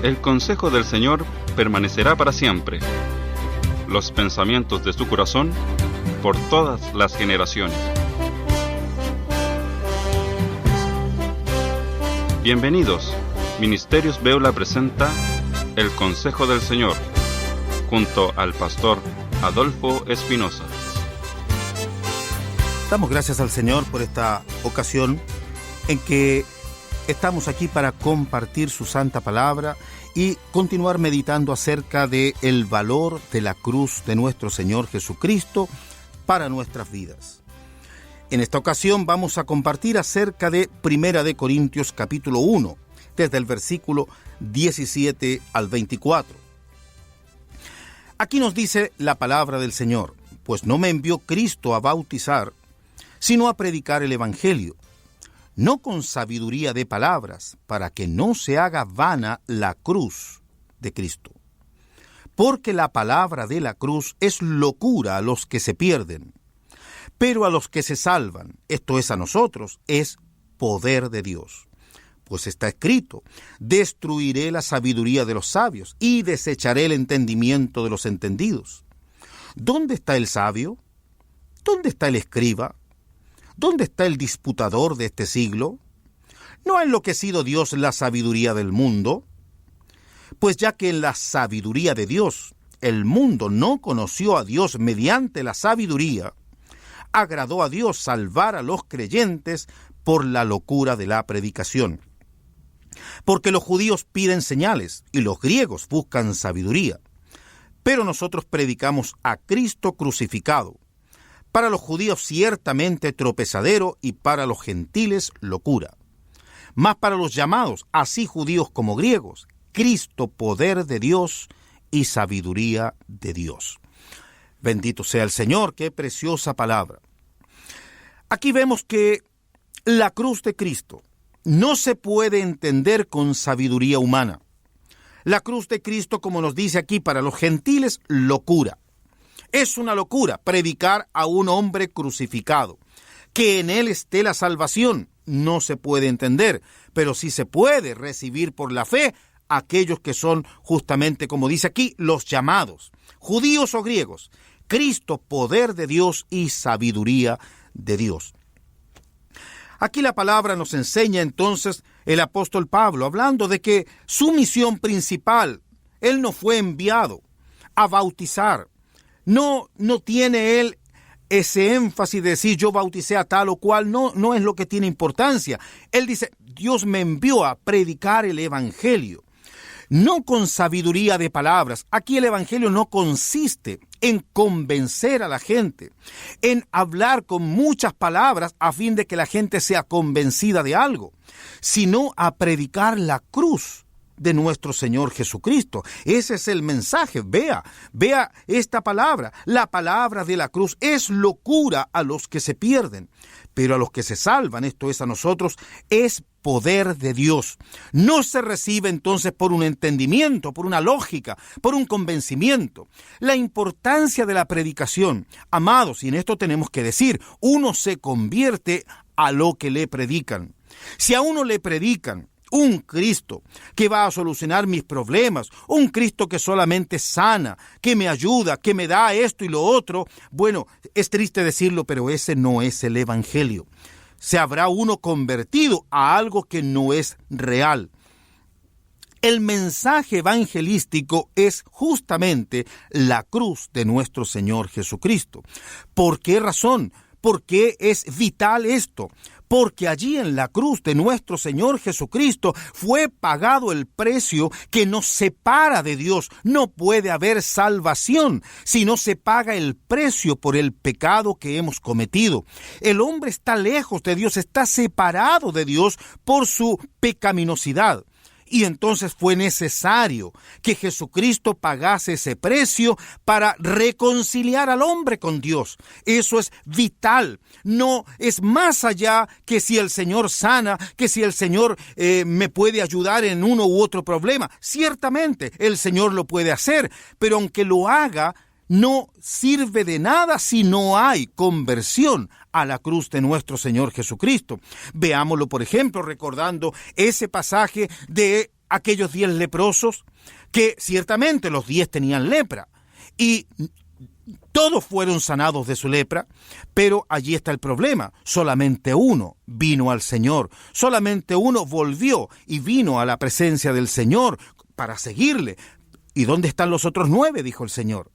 El consejo del Señor permanecerá para siempre. Los pensamientos de su corazón por todas las generaciones. Bienvenidos. Ministerios Beula presenta El Consejo del Señor, junto al pastor Adolfo Espinosa. Damos gracias al Señor por esta ocasión en que estamos aquí para compartir su santa palabra y continuar meditando acerca del valor de la cruz de nuestro Señor Jesucristo para nuestras vidas. En esta ocasión vamos a compartir acerca de 1 Corintios capítulo 1, desde el versículo 17 al 24. Aquí nos dice la palabra del Señor: pues no me envió Cristo a bautizar, sino a predicar el Evangelio, no con sabiduría de palabras, para que no se haga vana la cruz de Cristo. Porque la palabra de la cruz es locura a los que se pierden, pero a los que se salvan, esto es a nosotros, es poder de Dios. Pues está escrito: destruiré la sabiduría de los sabios y desecharé el entendimiento de los entendidos. ¿Dónde está el sabio? ¿Dónde está el escriba? ¿Dónde está el disputador de este siglo? ¿No ha enloquecido Dios la sabiduría del mundo? Pues ya que en la sabiduría de Dios el mundo no conoció a Dios mediante la sabiduría, agradó a Dios salvar a los creyentes por la locura de la predicación. Porque los judíos piden señales y los griegos buscan sabiduría, pero nosotros predicamos a Cristo crucificado, para los judíos ciertamente tropezadero y para los gentiles locura. Mas para los llamados, así judíos como griegos, Cristo poder de Dios y sabiduría de Dios. Bendito sea el Señor, qué preciosa palabra. Aquí vemos que la cruz de Cristo no se puede entender con sabiduría humana. La cruz de Cristo, como nos dice aquí, para los gentiles, locura. Es una locura predicar a un hombre crucificado. Que en él esté la salvación no se puede entender, pero sí se puede recibir por la fe aquellos que son justamente, como dice aquí, los llamados, judíos o griegos. Cristo, poder de Dios y sabiduría de Dios. Aquí la palabra nos enseña entonces el apóstol Pablo, hablando de que su misión principal, él no fue enviado a bautizar. No tiene él ese énfasis de decir yo bauticé a tal o cual, no es lo que tiene importancia. Él dice, Dios me envió a predicar el Evangelio, no con sabiduría de palabras. Aquí el Evangelio no consiste en convencer a la gente, en hablar con muchas palabras a fin de que la gente sea convencida de algo, sino a predicar la cruz de nuestro Señor Jesucristo. Ese es el mensaje. Vea esta palabra. La palabra de la cruz es locura a los que se pierden, pero a los que se salvan, esto es a nosotros, es poder de Dios. No se recibe entonces por un entendimiento, por una lógica, por un convencimiento. La importancia de la predicación, amados, y en esto tenemos que decir, uno se convierte a lo que le predican. Si a uno le predican un Cristo que va a solucionar mis problemas, un Cristo que solamente sana, que me ayuda, que me da esto y lo otro, bueno, es triste decirlo, pero ese no es el Evangelio. Se habrá uno convertido a algo que no es real. El mensaje evangelístico es justamente la cruz de nuestro Señor Jesucristo. ¿Por qué razón? ¿Por qué es vital esto? Porque allí en la cruz de nuestro Señor Jesucristo fue pagado el precio que nos separa de Dios. No puede haber salvación si no se paga el precio por el pecado que hemos cometido. El hombre está lejos de Dios, está separado de Dios por su pecaminosidad. Y entonces fue necesario que Jesucristo pagase ese precio para reconciliar al hombre con Dios. Eso es vital. No es más allá que si el Señor sana, que si el Señor me puede ayudar en uno u otro problema. Ciertamente el Señor lo puede hacer, pero aunque lo haga, no sirve de nada si no hay conversión a la cruz de nuestro Señor Jesucristo. Veámoslo, por ejemplo, recordando ese pasaje de aquellos 10 leprosos, que ciertamente los 10 tenían lepra, y todos fueron sanados de su lepra, pero allí está el problema. Solamente uno vino al Señor, solamente uno volvió y vino a la presencia del Señor para seguirle. ¿Y dónde están los otros 9?, dijo el Señor.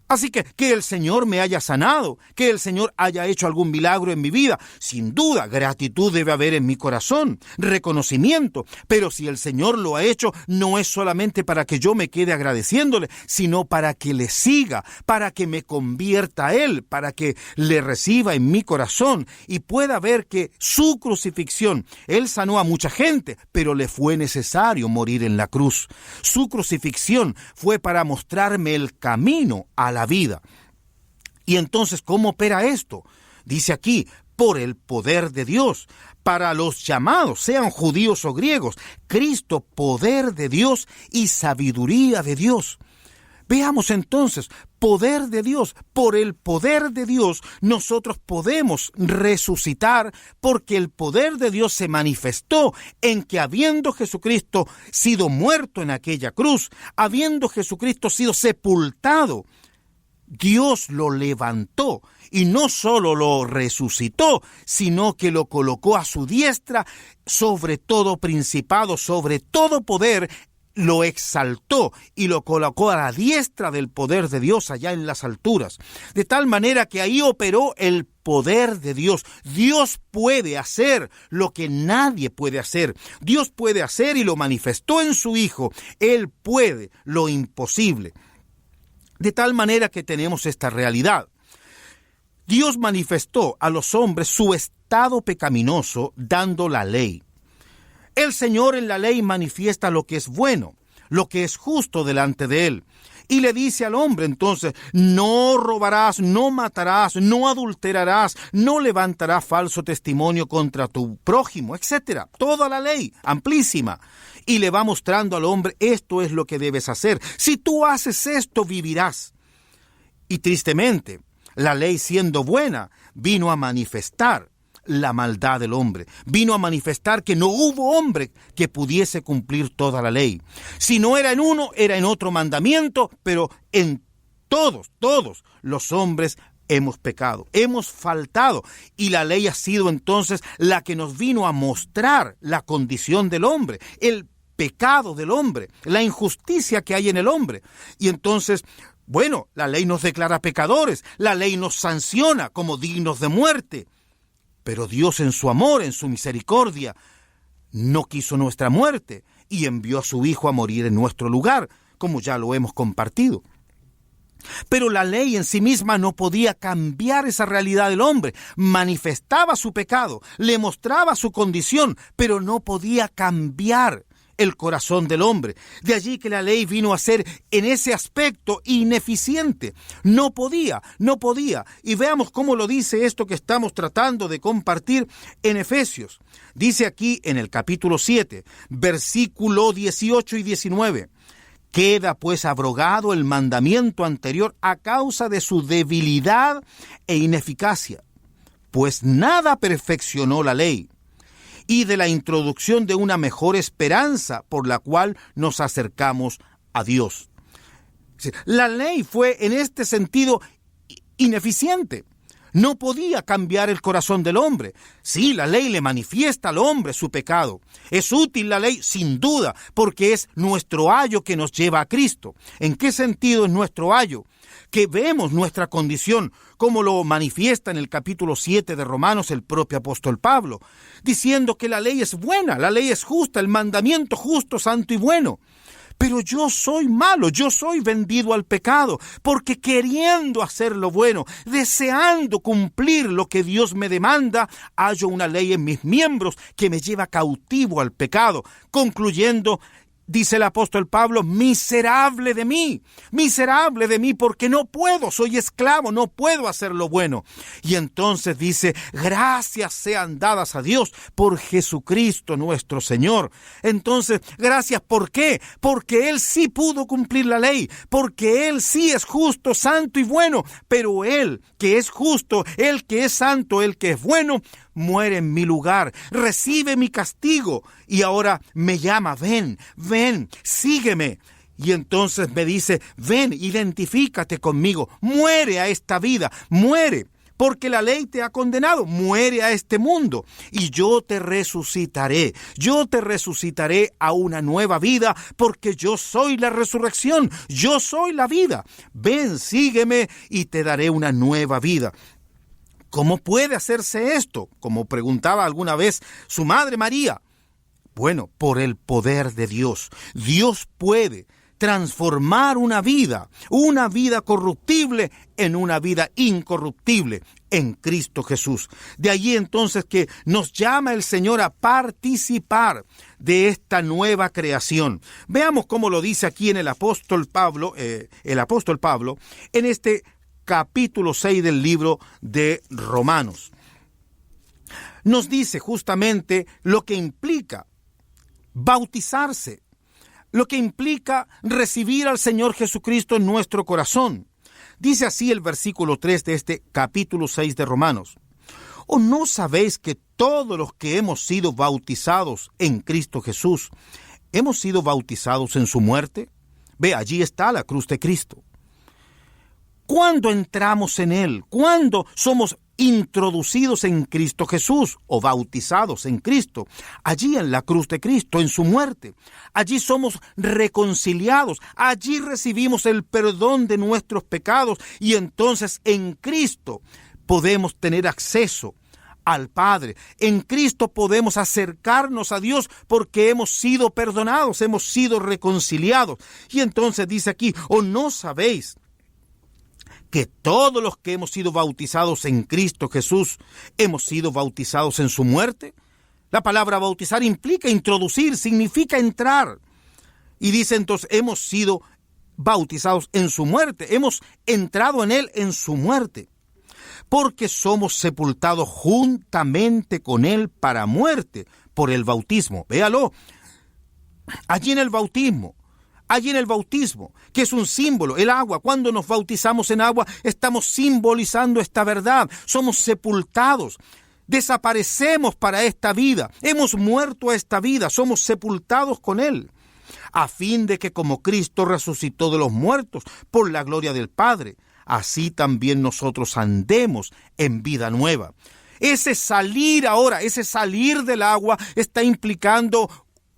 Así que el Señor me haya sanado, que el Señor haya hecho algún milagro en mi vida, sin duda, gratitud debe haber en mi corazón, reconocimiento, pero si el Señor lo ha hecho, no es solamente para que yo me quede agradeciéndole, sino para que le siga, para que me convierta a Él, para que le reciba en mi corazón y pueda ver que su crucifixión, Él sanó a mucha gente, pero le fue necesario morir en la cruz. Su crucifixión fue para mostrarme el camino a la vida. Y entonces, ¿cómo opera esto? Dice aquí, por el poder de Dios, para los llamados, sean judíos o griegos, Cristo, poder de Dios y sabiduría de Dios. Veamos entonces, poder de Dios, por el poder de Dios, nosotros podemos resucitar, porque el poder de Dios se manifestó en que habiendo Jesucristo sido muerto en aquella cruz, habiendo Jesucristo sido sepultado, Dios lo levantó y no solo lo resucitó, sino que lo colocó a su diestra sobre todo principado, sobre todo poder, lo exaltó y lo colocó a la diestra del poder de Dios allá en las alturas. De tal manera que ahí operó el poder de Dios. Dios puede hacer lo que nadie puede hacer. Dios puede hacer y lo manifestó en su Hijo. Él puede lo imposible. De tal manera que tenemos esta realidad. Dios manifestó a los hombres su estado pecaminoso dando la ley. El Señor en la ley manifiesta lo que es bueno, lo que es justo delante de Él. Y le dice al hombre entonces, no robarás, no matarás, no adulterarás, no levantarás falso testimonio contra tu prójimo, etc. Toda la ley, amplísima. Y le va mostrando al hombre, esto es lo que debes hacer. Si tú haces esto, vivirás. Y tristemente, la ley siendo buena, vino a manifestar la maldad del hombre. Vino a manifestar que no hubo hombre que pudiese cumplir toda la ley. Si no era en uno, era en otro mandamiento, pero en todos los hombres hemos pecado, hemos faltado, y la ley ha sido entonces la que nos vino a mostrar la condición del hombre, el pecado del hombre, la injusticia que hay en el hombre. Y entonces, bueno, la ley nos declara pecadores, la ley nos sanciona como dignos de muerte, pero Dios en su amor, en su misericordia, no quiso nuestra muerte y envió a su Hijo a morir en nuestro lugar, como ya lo hemos compartido. Pero la ley en sí misma no podía cambiar esa realidad del hombre. Manifestaba su pecado, le mostraba su condición, pero no podía cambiar el corazón del hombre. De allí que la ley vino a ser en ese aspecto ineficiente. No podía. Y veamos cómo lo dice esto que estamos tratando de compartir en Efesios. Dice aquí en el capítulo 7, versículo 18 y 19. Queda pues abrogado el mandamiento anterior a causa de su debilidad e ineficacia, pues nada perfeccionó la ley, y de la introducción de una mejor esperanza por la cual nos acercamos a Dios. La ley fue en este sentido ineficiente. No podía cambiar el corazón del hombre. Sí, la ley le manifiesta al hombre su pecado. Es útil la ley, sin duda, porque es nuestro ayo que nos lleva a Cristo. ¿En qué sentido es nuestro ayo? Que vemos nuestra condición, como lo manifiesta en el capítulo 7 de Romanos el propio apóstol Pablo, diciendo que la ley es buena, la ley es justa, el mandamiento justo, santo y bueno. Pero yo soy malo, yo soy vendido al pecado, porque queriendo hacer lo bueno, deseando cumplir lo que Dios me demanda, hallo una ley en mis miembros que me lleva cautivo al pecado, concluyendo, dice el apóstol Pablo, miserable de mí, porque no puedo, soy esclavo, no puedo hacer lo bueno. Y entonces dice, gracias sean dadas a Dios por Jesucristo nuestro Señor. Entonces, gracias, ¿por qué? Porque Él sí pudo cumplir la ley, porque Él sí es justo, santo y bueno, pero Él que es justo, Él que es santo, Él que es bueno, muere en mi lugar, recibe mi castigo y ahora me llama, ven, sígueme. Y entonces me dice, ven, identifícate conmigo, muere a esta vida, muere, porque la ley te ha condenado, muere a este mundo y yo te resucitaré a una nueva vida, porque yo soy la resurrección, yo soy la vida. Ven, sígueme y te daré una nueva vida. ¿Cómo puede hacerse esto? Como preguntaba alguna vez su madre María. Bueno, por el poder de Dios. Dios puede transformar una vida corruptible en una vida incorruptible en Cristo Jesús. De allí entonces que nos llama el Señor a participar de esta nueva creación. Veamos cómo lo dice aquí en el apóstol Pablo, en este capítulo 6 del libro de Romanos. Nos dice justamente lo que implica bautizarse, lo que implica recibir al Señor Jesucristo en nuestro corazón. Dice así el versículo 3 de este capítulo 6 de Romanos. ¿O no sabéis que todos los que hemos sido bautizados en Cristo Jesús, hemos sido bautizados en su muerte? Ve, allí está la cruz de Cristo. ¿Cuándo entramos en Él? ¿Cuándo somos introducidos en Cristo Jesús o bautizados en Cristo? Allí en la cruz de Cristo, en su muerte. Allí somos reconciliados. Allí recibimos el perdón de nuestros pecados y entonces en Cristo podemos tener acceso al Padre. En Cristo podemos acercarnos a Dios porque hemos sido perdonados, hemos sido reconciliados. Y entonces dice aquí, ¿o no sabéis que todos los que hemos sido bautizados en Cristo Jesús hemos sido bautizados en su muerte? La palabra bautizar implica introducir, significa entrar. Y dice entonces, hemos sido bautizados en su muerte, hemos entrado en Él en su muerte, porque somos sepultados juntamente con Él para muerte por el bautismo. Véalo, allí en el bautismo, que es un símbolo, el agua. Cuando nos bautizamos en agua, estamos simbolizando esta verdad. Somos sepultados, desaparecemos para esta vida, hemos muerto a esta vida, somos sepultados con Él, a fin de que como Cristo resucitó de los muertos por la gloria del Padre, así también nosotros andemos en vida nueva. Ese salir ahora, ese salir del agua está implicando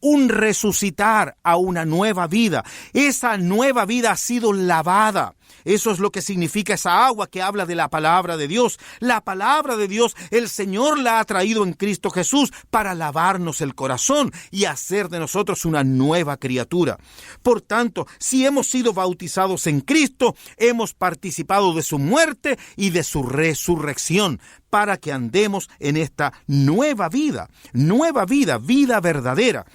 un resucitar a una nueva vida. Esa nueva vida ha sido lavada. Eso es lo que significa esa agua que habla de la palabra de Dios. La palabra de Dios, el Señor la ha traído en Cristo Jesús para lavarnos el corazón y hacer de nosotros una nueva criatura. Por tanto, si hemos sido bautizados en Cristo, hemos participado de su muerte y de su resurrección, para que andemos en esta nueva vida, vida verdadera.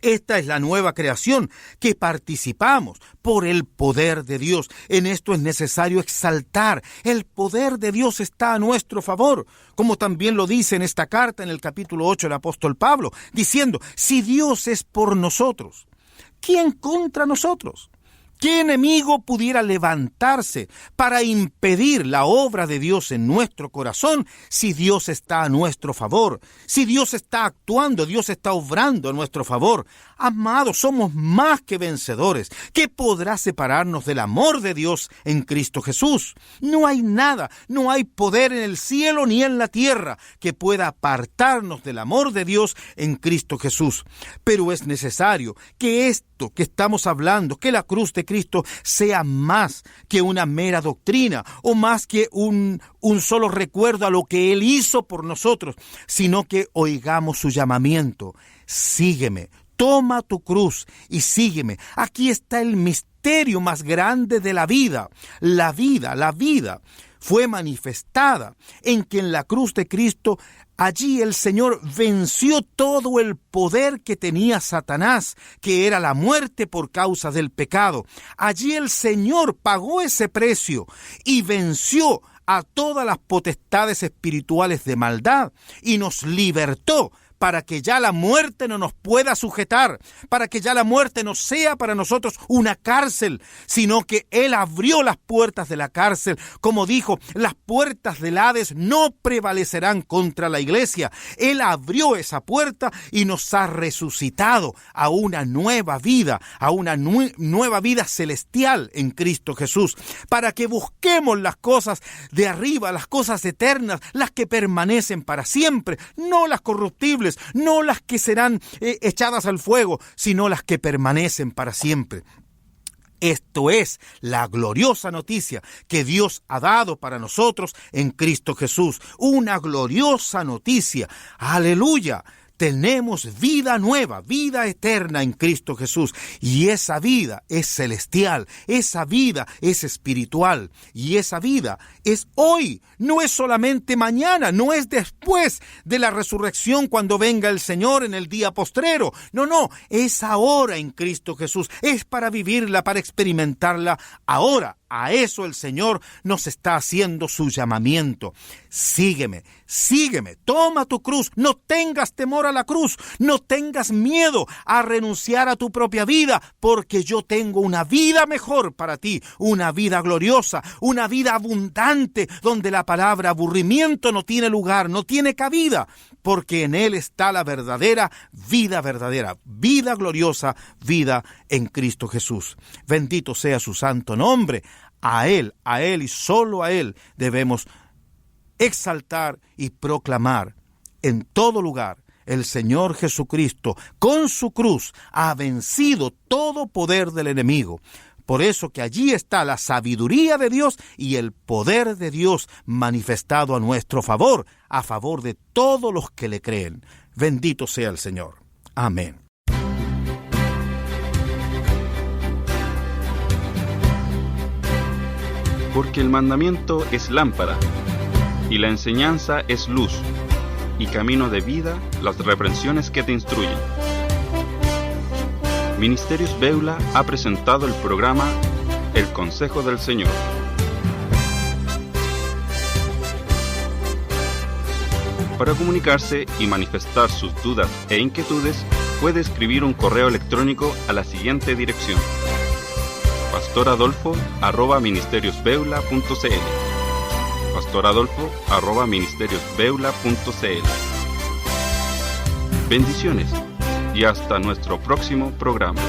Esta es la nueva creación que participamos por el poder de Dios. En esto es necesario exaltar. El poder de Dios está a nuestro favor, como también lo dice en esta carta en el capítulo 8 el apóstol Pablo, diciendo, si Dios es por nosotros, ¿quién contra nosotros? ¿Qué enemigo pudiera levantarse para impedir la obra de Dios en nuestro corazón si Dios está a nuestro favor? Si Dios está actuando, Dios está obrando a nuestro favor. Amados, somos más que vencedores. ¿Qué podrá separarnos del amor de Dios en Cristo Jesús? No hay nada, no hay poder en el cielo ni en la tierra que pueda apartarnos del amor de Dios en Cristo Jesús. Pero es necesario que esto que estamos hablando, que la cruz de Cristo sea más que una mera doctrina o más que un solo recuerdo a lo que Él hizo por nosotros, sino que oigamos su llamamiento. Sígueme, toma tu cruz y sígueme. Aquí está el misterio más grande de la vida. La vida fue manifestada en que en la cruz de Cristo, allí el Señor venció todo el poder que tenía Satanás, que era la muerte por causa del pecado. Allí el Señor pagó ese precio y venció a todas las potestades espirituales de maldad y nos libertó para que ya la muerte no nos pueda sujetar, para que ya la muerte no sea para nosotros una cárcel, sino que Él abrió las puertas de la cárcel. Como dijo, las puertas del Hades no prevalecerán contra la iglesia. Él abrió esa puerta y nos ha resucitado a una nueva vida, a una nueva vida celestial en Cristo Jesús, para que busquemos las cosas de arriba, las cosas eternas, las que permanecen para siempre, no las corruptibles, no las que serán echadas al fuego, sino las que permanecen para siempre. Esto es la gloriosa noticia que Dios ha dado para nosotros en Cristo Jesús. Una gloriosa noticia. ¡Aleluya! Tenemos vida nueva, vida eterna en Cristo Jesús. Y esa vida es celestial, esa vida es espiritual. Y esa vida es hoy, no es solamente mañana, no es después de la resurrección cuando venga el Señor en el día postrero. No, es ahora en Cristo Jesús. Es para vivirla, para experimentarla ahora. A eso el Señor nos está haciendo su llamamiento. Sígueme, toma tu cruz, no tengas temor a la cruz, no tengas miedo a renunciar a tu propia vida, porque yo tengo una vida mejor para ti, una vida gloriosa, una vida abundante, donde la palabra aburrimiento no tiene lugar, no tiene cabida, porque en Él está la verdadera, vida gloriosa, vida en Cristo Jesús. Bendito sea su santo nombre. A Él y solo a Él debemos exaltar y proclamar en todo lugar. El Señor Jesucristo, con su cruz, ha vencido todo poder del enemigo. Por eso que allí está la sabiduría de Dios y el poder de Dios manifestado a nuestro favor, a favor de todos los que le creen. Bendito sea el Señor. Amén. Porque el mandamiento es lámpara, y la enseñanza es luz, y camino de vida las reprensiones que te instruyen. Ministerios Beula ha presentado el programa El Consejo del Señor. Para comunicarse y manifestar sus dudas e inquietudes, puede escribir un correo electrónico a la siguiente dirección: pastoradolfo@ministeriosbeula.cl pastoradolfo@ministeriosbeula.cl. Bendiciones y hasta nuestro próximo programa.